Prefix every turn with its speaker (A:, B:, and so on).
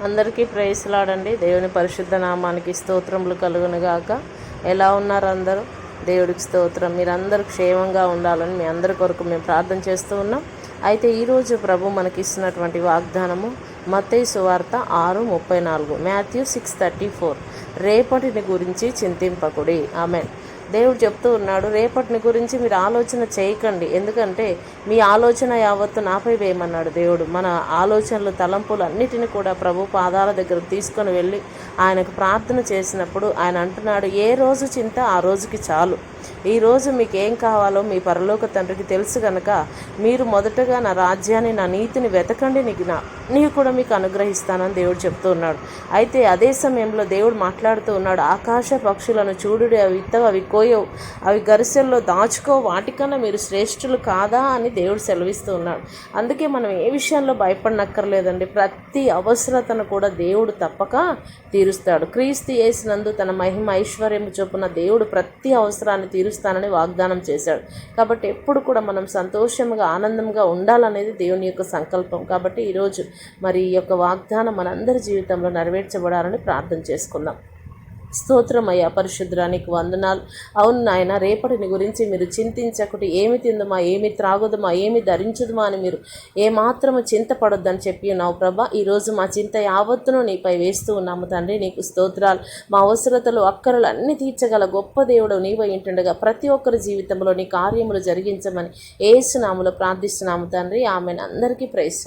A: అందరికీ ప్రైజ్లాడండి. దేవుని పరిశుద్ధ నామానికి స్తోత్రములు కలుగునుగాక. ఎలా ఉన్నారు అందరూ? దేవుడికి స్తోత్రం. మీరందరూ క్షేమంగా ఉండాలని మీ అందరి కొరకు మేము ప్రార్థన చేస్తూ ఉన్నాం. అయితే ఈరోజు ప్రభు మనకి ఇస్తున్నటువంటి వాగ్దానము మత్తయి సువార్త 6:34, మాథ్యూ 6:34. రేపటిని గురించి చింతింపకుడి. ఆమేన్. దేవుడు చెప్తూ ఉన్నాడు, రేపటిని గురించి మీరు ఆలోచన చేయకండి, ఎందుకంటే మీ ఆలోచన యావత్తు నాపై వేయమన్నాడు దేవుడు. మన ఆలోచనలు, తలంపులు అన్నిటిని కూడా ప్రభు పాదాల దగ్గర తీసుకొని వెళ్ళి ఆయనకు ప్రార్థన చేసినప్పుడు ఆయన అంటున్నాడు, ఏ రోజు చింత ఆ రోజుకి చాలు. ఈరోజు మీకు ఏం కావాలో మీ పరలోక తండ్రికి తెలుసు కనుక మీరు మొదటగా నా రాజ్యాన్ని, నా నీతిని వెతకండి, నీవు కూడా మీకు అనుగ్రహిస్తానని దేవుడు చెప్తూ ఉన్నాడు. అయితే అదే సమయంలో దేవుడు మాట్లాడుతూ ఉన్నాడు, ఆకాశ పక్షులను చూడుడి, అవి విత్తవు, అవి కోయవు, అవి గరిసెల్లో దాచుకో, వాటికన్నా మీరు శ్రేష్ఠులు కాదా అని దేవుడు సెలవిస్తూ ఉన్నాడు. అందుకే మనం ఏ విషయంలో భయపడనక్కర్లేదండి. ప్రతి అవసరతను కూడా దేవుడు తప్పక తీరుస్తాడు. క్రీస్తు యేసునందు తన మహిమ ఐశ్వర్యము చొప్పున దేవుడు ప్రతి అవసరాన్ని తీరుస్తానని వాగ్దానం చేశాడు. కాబట్టి ఎప్పుడు కూడా మనం సంతోషంగా, ఆనందంగా ఉండాలనేది దేవుని యొక్క సంకల్పం. కాబట్టి ఈరోజు మరి ఈ యొక్క వాగ్దానం మనందరి జీవితంలో నెరవేర్చబడాలని ప్రార్థన చేసుకుందాం. స్తోత్రమయ్యా, పరిశుద్ధానికి వందనాలు. అవును నాయన, రేపటిని గురించి మీరు చింతించకుటి, ఏమి తిందుమా, ఏమి త్రాగుదుమా, ఏమి ధరించుదుమా అని మీరు ఏమాత్రము చింతపడొద్దని చెప్పి ఉన్నావు ప్రభా. ఈరోజు మా చింత యావత్తును నీపై వేస్తూ ఉన్నాము తండ్రి. నీకు స్తోత్రాలు. మా అవసరతలు, అక్కరలు అన్నీ తీర్చగల గొప్ప దేవుడు నీవై ఉంటుండగా ప్రతి ఒక్కరి జీవితంలో నీ కార్యములు జరిగించమని యేసు నామములో ప్రార్థిస్తున్నాము తండ్రి. ఆమెను. అందరికీ ప్రైజ్.